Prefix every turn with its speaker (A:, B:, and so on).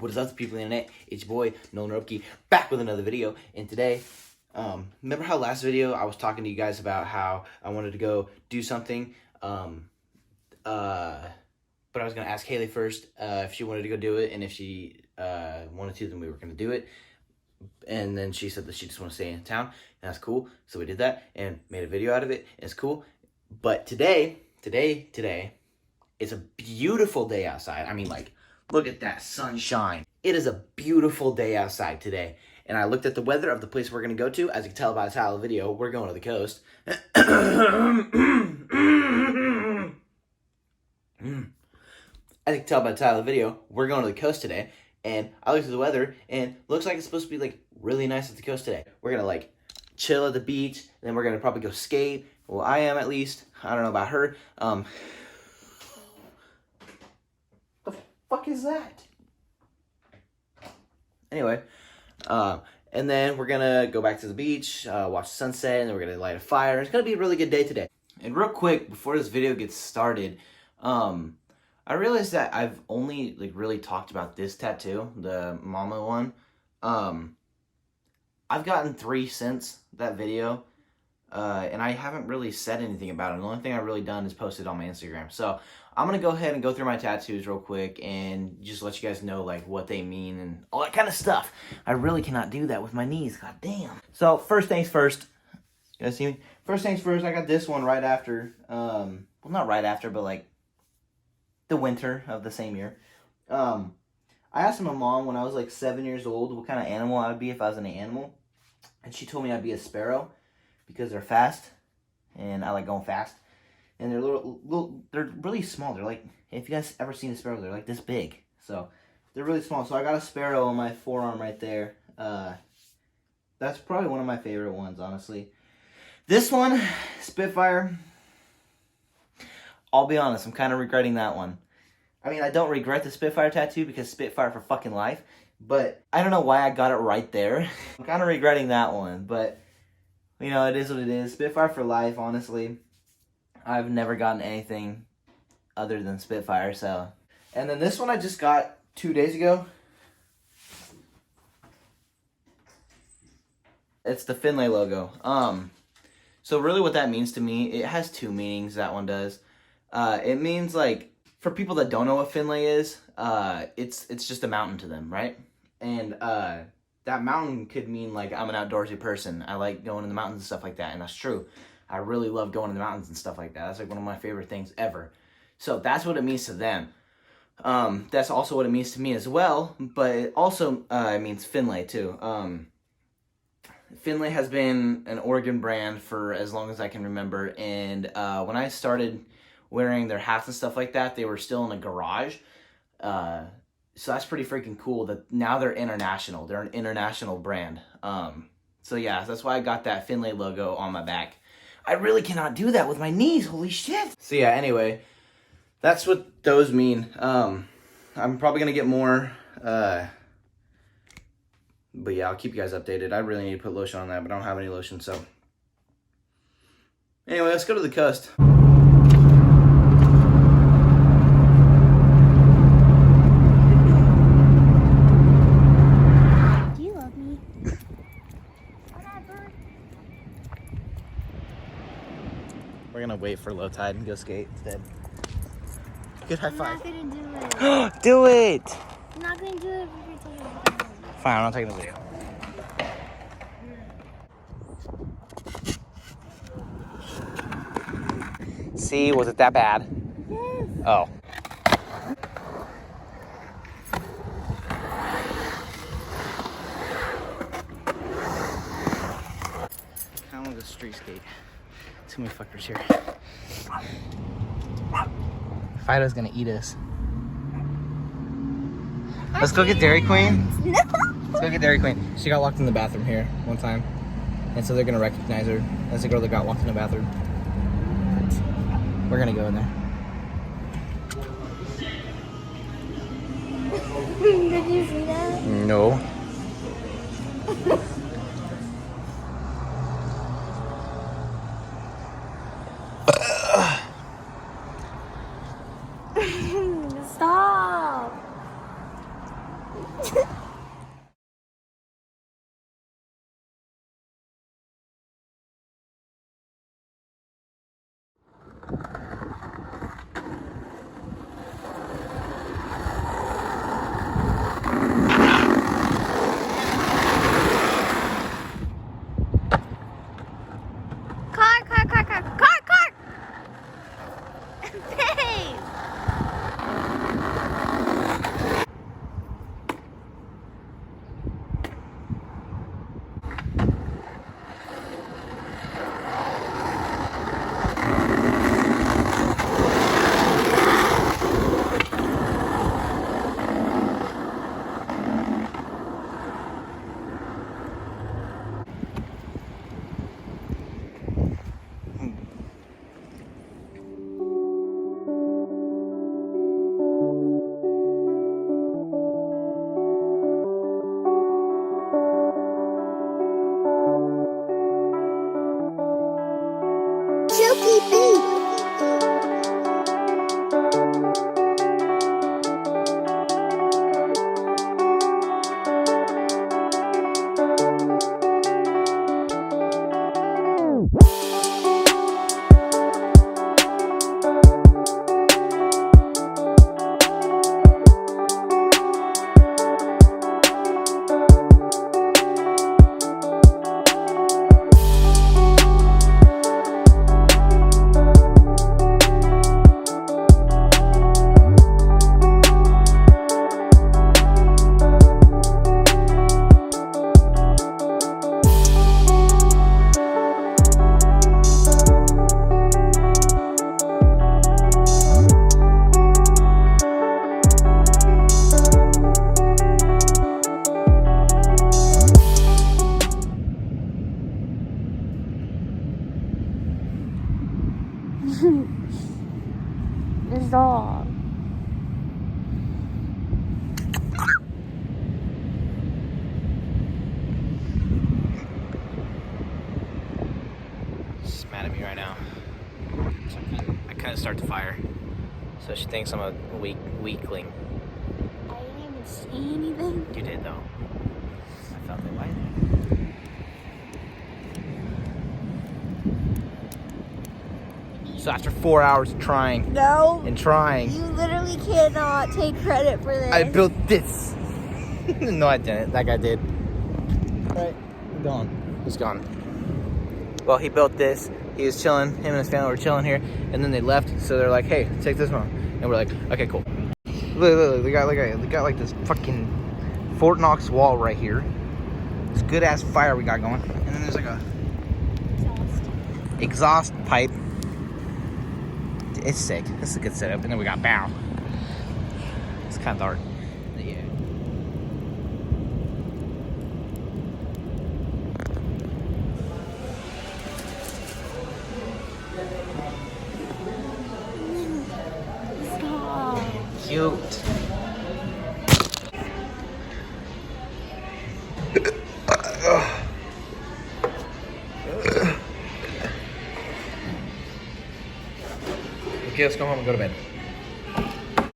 A: What is up, people of the internet? It's your boy, Nolan Ropke, back with another video. And today, remember how last video I was talking to you guys about how I wanted to go do something, but I was going to ask Haley first if she wanted to go do it, and if she wanted to, then we were going to do it. And then she said that she just wanted to stay in town, and that's cool. So we did that and made a video out of it, and it's cool. But today, it's a beautiful day outside. I mean, like, look at that sunshine. It is a beautiful day outside today. And I looked at the weather of the place we're going to go to. As you can tell by the title of the video, we're going to the coast. As you can tell by the title of the video, we're going to the coast today. And I looked at the weather, and looks like it's supposed to be, like, really nice at the coast today. We're going to, like, chill at the beach, and then we're going to probably go skate. Well, I am, at least. I don't know about her. The fuck is that? Anyway, and then we're gonna go back to the beach, watch the sunset, and then we're gonna light a fire. It's gonna be a really good day today. And real quick, before this video gets started, I realized that I've only really talked about this tattoo, the mama one. I've gotten 3 since that video, and I haven't really said anything about it. The only thing I've really done is posted on my Instagram. So I'm going to go ahead and go through my tattoos real quick and just let you guys know, like, what they mean and all that kind of stuff. I really cannot do that with my knees. God damn. So, first things first. You guys see me? First things first, I got this one right after, well, not right after, but, like, the winter of the same year. I asked my mom when I was, like, 7 years old what kind of animal I would be if I was an animal. And she told me I'd be a sparrow because they're fast, and I like going fast. And they're they're really small. They're like, if you guys ever seen a sparrow, they're like this big. So they're really small. So I got a sparrow on my forearm right there. That's probably one of my favorite ones, honestly. This one, Spitfire. I'll be honest, I'm kind of regretting that one. I mean, I don't regret the Spitfire tattoo because Spitfire for fucking life. But I don't know why I got it right there. I'm kind of regretting that one. But, you know, it is what it is. Spitfire for life, honestly. I've never gotten anything other than Spitfire, so. And then this one I just got 2 days ago. It's the Finlay logo. So really what that means to me, it has 2 meanings, that one does. It means, like, for people that don't know what Finlay is, it's just a mountain to them, right? And that mountain could mean, like, I'm an outdoorsy person. I like going in the mountains and stuff like that, and that's true. I really love going in the mountains and stuff like that. That's like one of my favorite things ever. So that's what it means to them. That's also what it means to me as well. But it also means Finlay too. Finlay has been an Oregon brand for as long as I can remember. And when I started wearing their hats and stuff like that, they were still in a garage. So that's pretty freaking cool that now they're international. They're an international brand. So yeah, that's why I got that Finlay logo on my back. I really cannot do that with my knees. Holy shit. So yeah, anyway, that's what those mean. I'm probably going to get more. But yeah, I'll keep you guys updated. I really need to put lotion on that, but I don't have any lotion, so. Anyway, let's go to the coast. We're gonna wait for low tide and go skate instead. Good high five.
B: I'm not gonna do it.
A: Do it!
B: I'm not gonna do it if you're taking it.
A: Fine, I'm not taking the video. See, was it that bad?
B: Yes.
A: Oh. I want to go street skate. Too many fuckers here. Fido's gonna eat us. Let's go get Dairy Queen.
B: No.
A: Let's go get Dairy Queen. She got locked in the bathroom here one time. And so they're gonna recognize her as the girl that got locked in the bathroom. We're gonna go in there.
B: Did you see that?
A: No.
B: Car! Babe! Silky beat. This dog.
A: She's mad at me right now. So I kind of start the fire. So she thinks I'm a weakling.
B: I didn't even say anything.
A: You did though. I felt that way. So after 4 hours of trying
B: No.
A: and trying,
B: You literally cannot take credit for this.
A: I built this. No, I didn't. That guy did. Right? Gone. He's gone. Well, he built this. He was chilling. Him and his family were chilling here, and then they left. So they're like, "Hey, take this one," and we're like, "Okay, cool." Look, they got like this fucking Fort Knox wall right here. This good ass fire we got going, and then there's like a exhaust pipe. It's sick. This is a good setup, and then we got bow. It's kind of dark. Yeah.
B: Stop.
A: Cute. Okay, let's go home and go to bed.